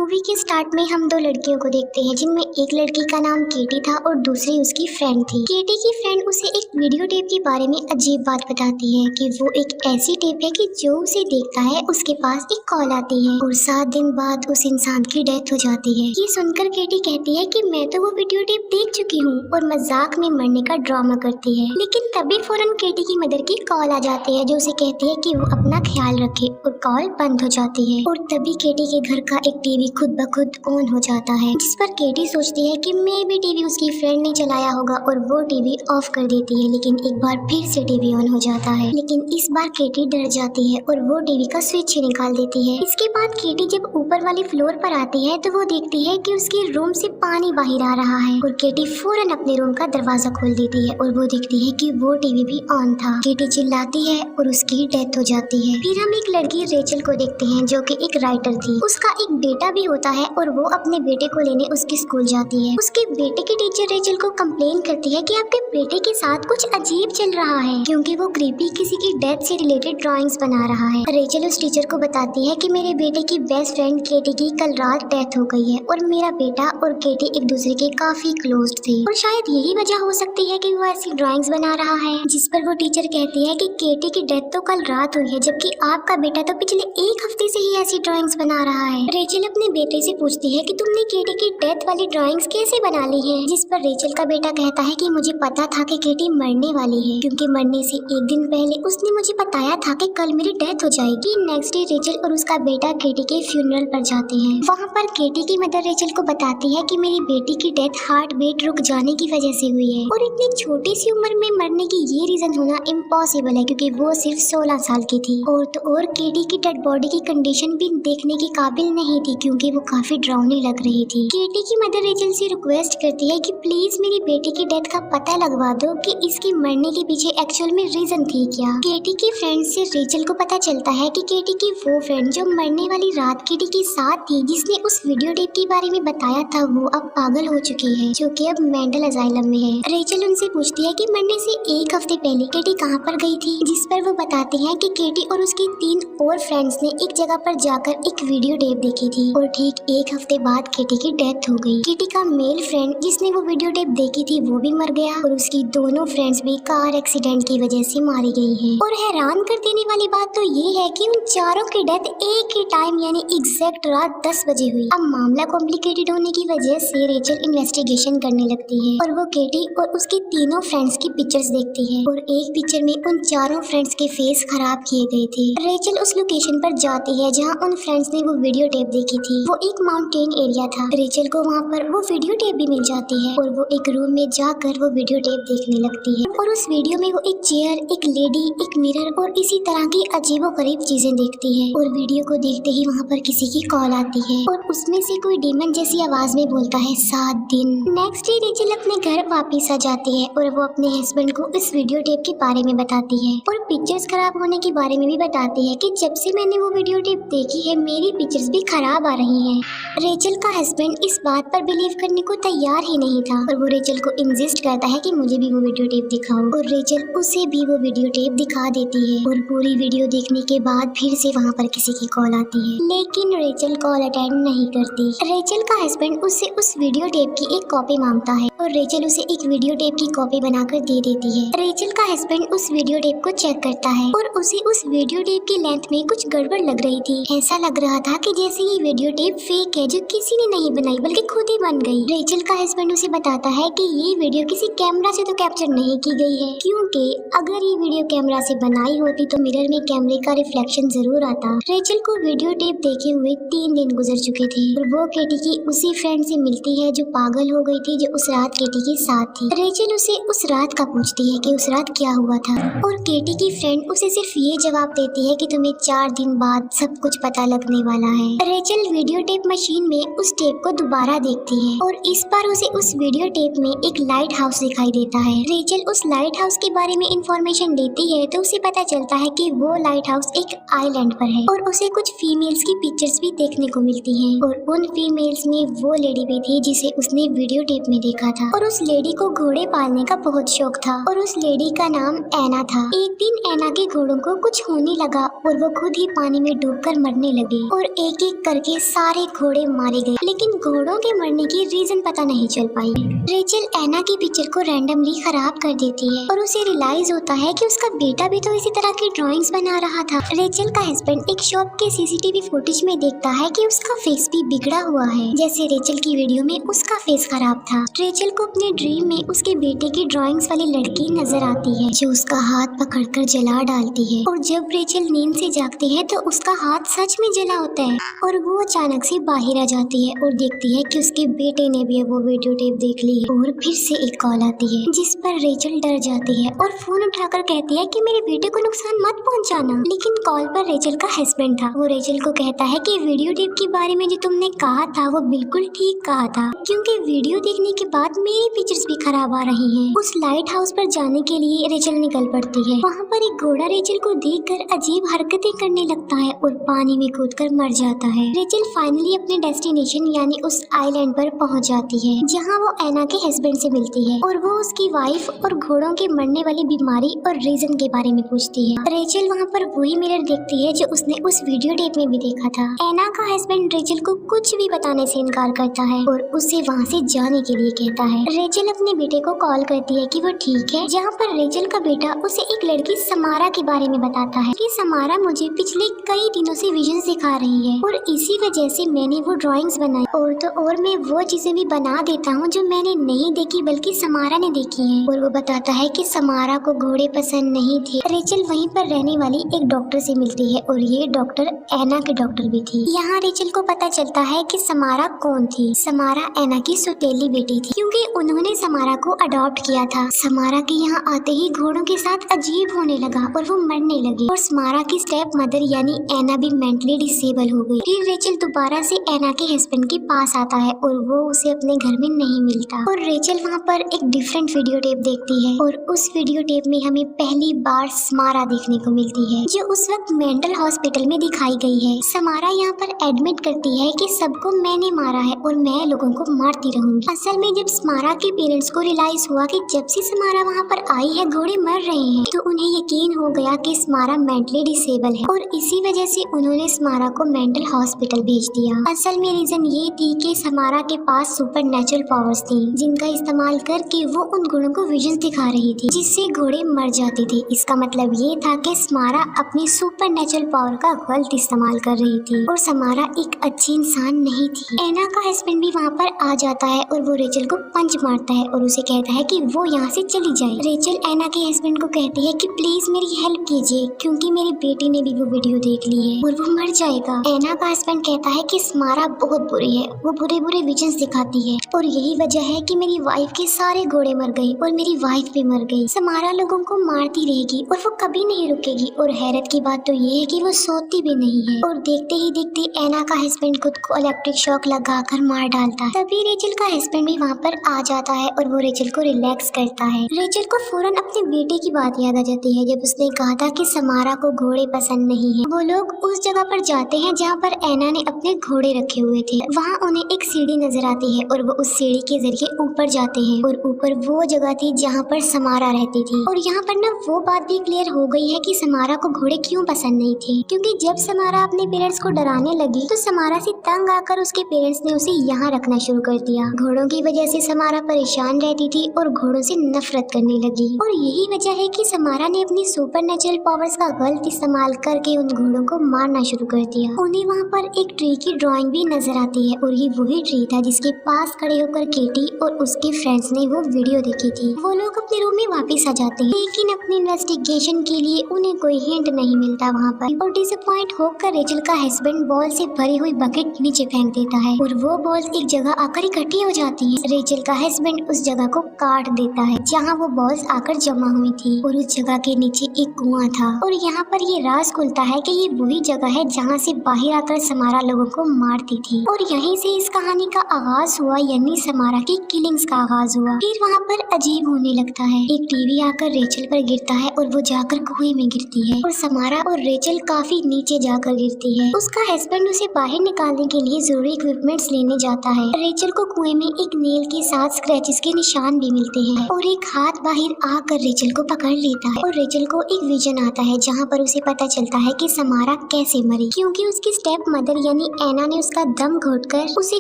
Movie के start में हम दो लड़कियों को देखते हैं जिनमें एक लड़की का नाम केटी था और दूसरी उसकी फ्रेंड थी। केटी की फ्रेंड उसे एक वीडियो टेप के बारे में अजीब बात बताती है कि वो एक ऐसी टेप है कि जो उसे देखता है उसके पास एक कॉल आती है और 7 दिन बाद उस इंसान की डेथ हो जाती है। ये सुनकर केटी कहती है कि मैं तो वो वीडियो टेप देख चुकी हूँ और मजाक में मरने का ड्रामा करती है। लेकिन तभी फौरन केटी की मदर की कॉल आ जाती है जो उसे कहती है कि वो अपना ख्याल रखे और कॉल बंद हो जाती है। और तभी केटी के घर का एक टीवी खुद ब खुद ऑन हो जाता है, जिस पर केटी सोचती है कि मे भी टीवी उसकी फ्रेंड ने चलाया होगा और वो टीवी ऑफ कर देती है। लेकिन एक बार फिर से टीवी ऑन हो जाता है, लेकिन इस बार केटी डर जाती है और वो टीवी का स्विच ही निकाल देती है। इसके बाद केटी जब ऊपर वाली फ्लोर पर आती है तो वो देखती है कि उसके रूम से पानी बाहर आ रहा है और केटी फौरन अपने रूम का दरवाजा खोल देती है और वो देखती है कि वो टीवी भी ऑन था। केटी चिल्लाती है और उसकी डेथ हो जाती है। फिर हम एक लड़की रेचल को देखते हैं जो कि एक राइटर थी। उसका एक बेटा भी होता है और वो अपने बेटे को लेने उसके स्कूल जाती है। उसके बेटे की टीचर रेचल को कंप्लेन करती है कि आपके बेटे के साथ कुछ अजीब चल रहा है क्योंकि वो क्रीपी किसी की डेथ से रिलेटेड ड्राइंग्स बना रहा है। रेचल उस टीचर को बताती है कि मेरे बेटे की बेस्ट फ्रेंड केटी की कल रात डेथ हो गई है और मेरा बेटा और केटी एक दूसरे के काफी क्लोज थे और शायद यही वजह हो सकती है कि वो ऐसी ड्राइंग्स बना रहा है। जिस पर वो टीचर कहती है कि केटी की डेथ तो कल रात हुई है जबकि आपका बेटा तो पिछले एक हफ्ते से ही ऐसी ड्राइंग्स बना रहा है। रेचल अपने बेटे से पूछती है कि तुमने केटी की डेथ वाली ड्राइंग्स कैसे बना ली है। जिस पर रेचल का बेटा कहता है कि मुझे पता था कि केटी मरने वाली है क्योंकि मरने से एक दिन पहले उसने मुझे बताया था कि कल मेरी डेथ हो जाएगी। नेक्स्ट डे रेचल और उसका बेटा केटी के फ्यूनरल पर जाते हैं। वहाँ पर केटी की मदर रेचल को बताती है कि मेरी बेटी की डेथ हार्ट बीट रुक जाने की वजह से हुई है और इतनी छोटी सी उम्र में मरने की ये रीजन होना इम्पॉसिबल है क्योंकि वो सिर्फ 16 साल की थी। और तो और केटी की डेड बॉडी की कंडीशन भी देखने के काबिल नहीं थी क्योंकि वो काफी डरावनी लग रही थी। केटी की मदर रेचल से रिक्वेस्ट करती है कि प्लीज मेरी बेटी की डेथ का पता लगवा दो कि इसकी मरने के पीछे एक्चुअल में रीजन थी क्या। केटी की फ्रेंड से रेचल को पता चलता है कि केटी की वो फ्रेंड जो मरने वाली रात केटी के साथ थी जिसने उस वीडियो टेप के बारे में बताया था वो अब पागल हो चुकी है जो कि अब मेंटल असाइलम में है। रेचल उनसे पूछती है कि मरने से एक हफ्ते पहले केटी कहाँ पर गई थी। जिस पर वो बताती है कि केटी और उसकी 3 और फ्रेंड्स ने एक जगह पर जाकर एक वीडियो टेप देखी थी और ठीक एक हफ्ते बाद केटी की डेथ हो गई। केटी का मेल फ्रेंड जिसने वो वीडियो टेप देखी थी वो भी मर गया और उसकी दोनों फ्रेंड्स भी कार एक्सीडेंट की वजह से मारी गई हैं। और हैरान कर देने वाली बात तो ये है कि उन चारों की डेथ एक ही टाइम यानी एग्जैक्ट रात 10 बजे हुई। अब मामला कॉम्प्लिकेटेड होने की वजह से रेचल इन्वेस्टिगेशन करने लगती है और वो केटी और उसकी तीनों फ्रेंड्स की पिक्चर्स देखती है और एक पिक्चर में उन चारों फ्रेंड्स के फेस खराब किए गए थे। रेचल उस लोकेशन पर जाती है जहाँ उन फ्रेंड्स ने वो वीडियो टेप देखी थी। वो एक माउंटेन एरिया था। रेचल को वहाँ पर वो वीडियो टेप भी मिल जाती है और वो एक रूम में जाकर वो वीडियो टेप देखने लगती है और उस वीडियो में वो एक चेयर, एक लेडी, एक मिरर और इसी तरह की अजीबोगरीब चीजें देखती है। और वीडियो को देखते ही वहाँ पर किसी की कॉल आती है और उसमें से कोई डीमन जैसी आवाज में बोलता है 7 दिन। नेक्स्ट डे रेचल अपने घर वापिस आ जाती है और वो अपने हस्बैंड को इस वीडियो टेप के बारे में बताती है और पिक्चर्स खराब होने के बारे में भी बताती है कि जब से मैंने वो वीडियो टेप देखी है मेरी पिक्चर्स भी खराब आ रही हैं। रेचल का हस्बैंड इस बात पर बिलीव करने को तैयार ही नहीं था और वो रेचल को इंसिस्ट करता है कि मुझे भी वो वीडियो टेप दिखाओ और रेचल उसे भी वो वीडियो टेप दिखा देती है और पूरी वीडियो देखने के बाद फिर से वहाँ पर किसी की कॉल आती है लेकिन रेचल कॉल अटेंड नहीं करती। रेचल का हस्बैंड उससे उस वीडियो टेप की एक कॉपी मांगता है और रेचल उसे एक वीडियो टेप की कॉपी बनाकर दे देती है। रेचल का हस्बैंड उस वीडियो टेप को चेक करता है और उसे उस वीडियो टेप की लेंथ में कुछ गड़बड़ लग रही थी। ऐसा लग रहा था कि जैसे ये वीडियो टेप फेक है जो किसी ने नहीं बनाई बल्कि खुद ही बन गई। रेचल का हस्बैंड उसे बताता है कि ये वीडियो किसी कैमरा से तो कैप्चर नहीं की गई है क्योंकि अगर ये वीडियो कैमरा से बनाई होती तो मिरर में कैमरे का रिफ्लेक्शन जरूर आता। रेचल को वीडियो टेप देखे हुए 3 दिन गुजर चुके थे और वो केटी की उसी फ्रेंड से मिलती है जो पागल हो गई थी जो उस रात केटी के साथ थी। रेचल उसे उस रात का पूछती है कि उस रात क्या हुआ था और केटी की फ्रेंड उसे सिर्फ ये जवाब देती है कि तुम्हें 4 दिन बाद सब कुछ पता लगने वाला है। रेचल वीडियो टेप मशीन में उस टेप को दोबारा देखती है और इस बार उसे उस वीडियो टेप में एक लाइट हाउस दिखाई देता है। रेचल उस लाइट हाउस के बारे में इंफॉर्मेशन देती है तो उसे पता चलता है कि वो लाइट हाउस एक आइलैंड पर है और उसे कुछ फीमेल्स की पिक्चर्स भी देखने को मिलती हैं और उन फीमेल्स में वो लेडी भी थी जिसे उसने वीडियो टेप में देखा था और उस लेडी को घोड़े पालने का बहुत शौक था और उस लेडी का नाम एना था। एक दिन एना के घोड़ों को कुछ होने लगा और वो खुद ही पानी में डूबकर मरने लगे और एक एक करके सारे घोड़े घोड़े मारे गए, लेकिन घोड़ों के मरने की रीजन पता नहीं चल पाई। रेचल एना की पिक्चर को रैंडमली खराब कर देती है और उसे रियलाइज होता है कि उसका बेटा भी तो इसी तरह की ड्राइंग्स बना रहा था। रेचल का हस्बैंड एक शॉप के सीसीटीवी फुटेज में देखता है कि उसका फेस भी बिगड़ा हुआ है, जैसे रेचल की वीडियो में उसका फेस खराब था। रेचल को अपने ड्रीम में उसके बेटे की ड्राइंग्स वाली लड़की नजर आती है जो उसका हाथ पकड़कर जला डालती है, और जब रेचल नींद से जागती है तो उसका हाथ सच में जला होता है और वो अचानक से बाहर आ जाती है और देखती है कि उसके बेटे ने भी वो वीडियो टेप देख ली है। और फिर से एक कॉल आती है जिस पर रेचल डर जाती है और फोन उठाकर कहती है कि मेरे बेटे को नुकसान मत पहुंचाना। लेकिन कॉल पर रेचल का हस्बैंड था। वो रेचल को कहता है कि वीडियो टेप के बारे में जो तुमने कहा था वो बिल्कुल ठीक कहा था, क्योंकि वीडियो देखने के बाद मेरी पिक्चर्स भी खराब आ रही हैं। उस लाइट हाउस पर जाने के लिए रेचल निकल पड़ती है। वहाँ पर एक घोड़ा रेचल को देखकर अजीब हरकतें करने लगता है और पानी में कूदकर मर जाता है। रेचल फाइनली अपने डेस्टिनेशन यानी उस आइलैंड पर पहुँच जाती है जहाँ वो एना के हस्बैंड से मिलती है और वो उसकी वाइफ और घोड़ों के मरने वाली बीमारी और रीजन के बारे में पूछती है। रेचल वहाँ पर वही मिरर देखती है जो उसने उस वीडियो टेप में भी देखा था। एना का हस्बैंड रेचल को कुछ भी बताने से इनकार करता है और उसे वहाँ से जाने के लिए कहता है। रेचल अपने बेटे को कॉल करती है कि वो ठीक है, जहाँ पर रेचल का बेटा उसे एक लड़की समारा के बारे में बताता है कि समारा मुझे पिछले कई दिनों से विजन दिखा रही है और इसी वजह से मैंने वो ड्राइंग्स बनाई और मैं वो चीजें भी बना देता हूँ जो मैंने नहीं देखी बल्कि समारा ने देखी है। और वो बताता है कि समारा को घोड़े पसंद नहीं थे। रेचल वहीं पर रहने वाली एक डॉक्टर से मिलती है और ये डॉक्टर एना के डॉक्टर भी थी। यहाँ रेचल को पता चलता है कि समारा कौन थी। समारा एना की सौतेली बेटी थी क्योंकि उन्होंने समारा को अडॉप्ट किया था। समारा के यहाँ आते ही घोड़ों के साथ अजीब होने लगा और वो मरने लगी और समारा की स्टेप मदर यानी एना भी मेंटली डिसेबल हो गई। फिर रेचल दोबारा से एना के हस्बैंड के पास आता है और वो उसे अपने घर में नहीं मिलता और रेचल वहाँ पर एक डिफरेंट वीडियो टेप देखती है और उस वीडियो टेप में हमें पहली बार समारा देखने को मिलती है जो उस वक्त मेंटल हॉस्पिटल में दिखाई गई है। समारा यहाँ पर एडमिट करती है कि सबको मैंने मारा है और मैं लोगों को मारती रहूंगी। असल में जब समारा के पेरेंट्स को रियलाइज हुआ कि जब से समारा वहाँ पर आई है घोड़े मर रहे हैं तो उन्हें यकीन हो गया कि समारा मेंटली डिसेबल है और इसी वजह से उन्होंने समारा को मेंटल हॉस्पिटल भेज दिया। असल में रीजन ये थी कि समारा के पास सुपर नेचुरल पावर्स थी जिनका इस्तेमाल करके वो उन घोड़ों को विजन दिखा रही थी जिससे घोड़े मर जाते थे। इसका मतलब ये था कि समारा अपनी सुपर नेचुरल पावर का गलत इस्तेमाल कर रही थी और समारा एक अच्छी इंसान नहीं थी। एना का हस्बैंड भी वहाँ पर आ जाता है और वो रेचल को पंच मारता है और उसे कहता है कि वो यहाँ से चली जाए। रेचल एना के हस्बैंड को कहती है कि प्लीज मेरी हेल्प कीजिए क्योंकि मेरी बेटी ने भी वो वीडियो देख ली है और वो मर जाएगा। एना का हस्बैंड कहता है कि समारा बहुत बुरी है, वो बुरे बुरे विजन्स दिखाती है और यही वजह है कि मेरी वाइफ के सारे घोड़े मर गए और मेरी वाइफ भी मर गई। समारा लोगों को मारती रहेगी और वो कभी नहीं रुकेगी और हैरत की बात तो ये है कि वो सोती भी नहीं है। और देखते ही देखते एना का हस्बैंड खुद को इलेक्ट्रिक शॉक लगाकर मार डालता है। तभी रेचल का हस्बैंड भी वहाँ पर आ जाता है और वो रेचल को रिलैक्स करता है। रेचल को फौरन अपने बेटे की बात याद आ जाती है जब उसने कहा था कि समारा को घोड़े पसंद नहीं है। वो लोग उस जगह पर जाते हैं जहाँ पर एना ने अपने घोड़े रखे हुए थे। वहाँ उन्हें एक सीढ़ी नजर आती है और वो उस सीढ़ी के जरिए ऊपर जाते हैं और ऊपर वो जगह थी जहाँ पर समारा रहती थी। और यहाँ पर ना वो बात भी क्लियर हो गई है कि समारा को घोड़े क्यों पसंद नहीं थे, क्योंकि जब समारा अपने पेरेंट्स को डराने लगी तो समारा से तंग आकर उसके पेरेंट्स ने उसे यहाँ रखना शुरू कर दिया। घोड़ों की वजह से समारा परेशान रहती थी और घोड़ों से नफरत करने लगी और यही वजह है कि समारा ने अपनी सुपर नेचुरल पावर्स का गलत इस्तेमाल करके उन घोड़ों को मारना शुरू कर दिया। उन्हें वहाँ पर एक ट्री की ड्राइंग भी नजर आती है और ये वही ट्री था जिसके पास खड़े होकर केटी और उसके फ्रेंड्स ने वो वीडियो देखी थी। वो लोग अपने रूम में वापस आ जाते हैं लेकिन अपनी इन्वेस्टिगेशन के लिए उन्हें कोई हिंट नहीं मिलता वहाँ पर और डिसअपॉइंट होकर रेचल का हस्बैंड बॉल से भरी हुई बकेट नीचे फेंक देता है और वो बॉल्स एक जगह आकर इकट्ठी हो जाती हैं। रेचल का हस्बैंड उस जगह को काट देता है जहाँ वो बॉल्स आकर जमा हुई थी और उस जगह के नीचे एक कुआं था और यहाँ पर ये राज खुलता है कि ये वही जगह है जहाँ से बाहर आकर समारा लोगों को मारती थी और यहीं से इस कहानी का आगाज हुआ यानी समारा की किलिंग्स का आगाज हुआ। फिर वहाँ पर अजीब होने लगता है, एक टीवी आकर रेचल पर गिरता है और वो जाकर कुएं में गिरती है और समारा और रेचल काफी नीचे जाकर गिरती है। उसका हस्बैंड उसे बाहर निकालने के लिए जरूरी इक्विपमेंट्स लेने जाता है। रेचल को कुएं में एक नेल के साथ स्क्रैचेस के निशान भी मिलते हैं और एक हाथ बाहर आकर रेचल को पकड़ लेता है और रेचल को एक विजन आता है जहाँ पर उसे पता चलता है कि समारा कैसे मरी, क्योंकि उसकी स्टेप मदर यानी एना ने उसका उसका दम घोटकर उसे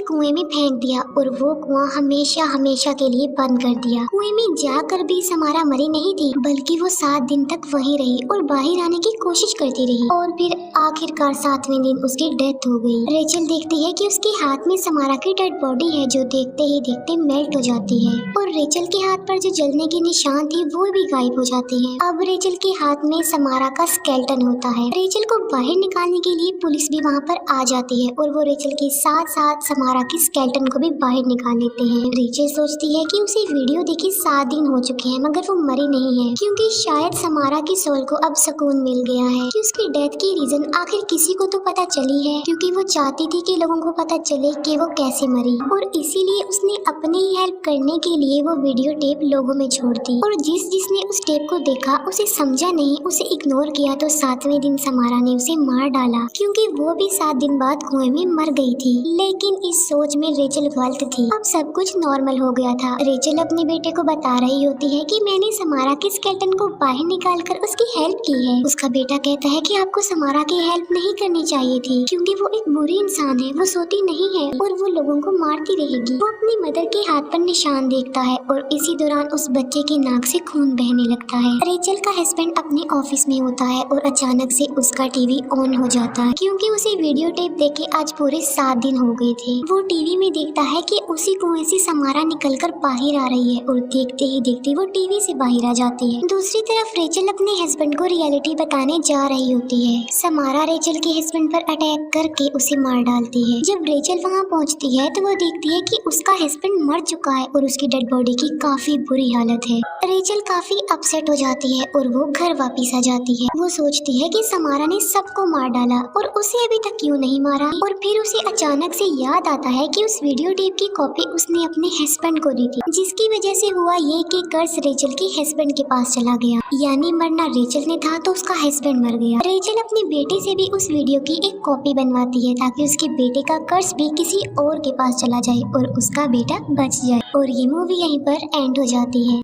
कुएं में फेंक दिया और वो कुआं हमेशा हमेशा के लिए बंद कर दिया। कुएं में जाकर भी समारा मरी नहीं थी, बल्कि वो 7 दिन तक वहीं रही और बाहर आने की कोशिश करती रही और फिर आखिरकार 7वें दिन उसकी डेथ हो गई। रेचल देखती है कि उसके हाथ में समारा की डेड बॉडी है, जो देखते ही देखते मेल्ट हो जाती है और रेचल के हाथ पर जो जलने के निशान थे वो भी गायब हो जाते हैं। अब रेचल के हाथ में समारा का स्केलेटन होता है। रेचल को बाहर निकालने के लिए पुलिस भी वहाँ पर आ जाती है और वो रेचल के साथ साथ समारा की स्केलेटन को भी बाहर निकाल लेते हैं। रेचल सोचती है कि उसे वीडियो देखे 7 दिन हो चुके हैं मगर वो मरी नहीं है, क्योंकि शायद समारा की सोल को अब सुकून मिल गया है कि उसकी डेथ की रीजन आखिर किसी को तो पता चली है, क्योंकि वो चाहती थी कि लोगों को पता चले कि वो कैसे मरी और इसीलिए उसने अपनी ही हेल्प करने के लिए वो वीडियो टेप लोगों में छोड़ दी। और जिसने उस टेप को देखा उसे समझा नहीं, उसे इग्नोर किया तो 7वें दिन समारा ने उसे मार डाला, क्योंकि वो भी 7 दिन बाद कुएं में मर गई थी। लेकिन इस सोच में रेचल गलत थी। अब सब कुछ नॉर्मल हो गया था। रेचल अपने बेटे को बता रही होती है कि मैंने समारा के स्केलेटन को बाहर निकालकर उसकी हेल्प की है। उसका बेटा कहता है कि आपको समारा की हेल्प नहीं करनी चाहिए थी, क्योंकि वो एक बुरी इंसान है, वो सोती नहीं है और वो लोगों को मारती रहेगी। वो अपनी मदर के हाथ पर निशान देखता है और इसी दौरान उस बच्चे की नाक से खून बहने लगता है। रेचल का हस्बैंड अपने ऑफिस में होता है और अचानक से उसका टीवी ऑन हो जाता है, क्योंकि उसे वीडियो टेप देखे आज पूरे 7 दिन हो गए थे। वो टीवी में देखता है कि उसी कुएं से समारा निकलकर बाहर आ रही है और देखते ही देखते वो टीवी से बाहर आ जाती है। दूसरी तरफ रेचल अपने हस्बैंड को रियलिटी बताने जा रही होती है। समारा रेचल के हस्बैंड पर अटैक करके उसे मार डालती है। जब रेचल वहाँ पहुँचती है तो वो देखती है कि उसका हस्बैंड मर चुका है और उसकी डेड बॉडी की काफी बुरी हालत है। रेचल काफी अपसेट हो जाती है और वो घर वापिस आ जाती है। वो सोचती है कि समारा ने सबको मार डाला और उसे अभी तक क्यों नहीं मारा, और फिर उसे अचानक से याद आता है कि उस वीडियो टेप की कॉपी उसने अपने हस्बैंड को दी थी, जिसकी वजह से हुआ ये कि कर्ज रेचल के हस्बैंड के पास चला गया। यानी मरना रेचल ने था तो उसका हस्बैंड मर गया। रेचल अपने बेटे से भी उस वीडियो की एक कॉपी बनवाती है ताकि उसके बेटे का कर्ज भी किसी और के पास चला जाए और उसका बेटा बच जाए। और ये मूवी यहीं पर एंड हो जाती है।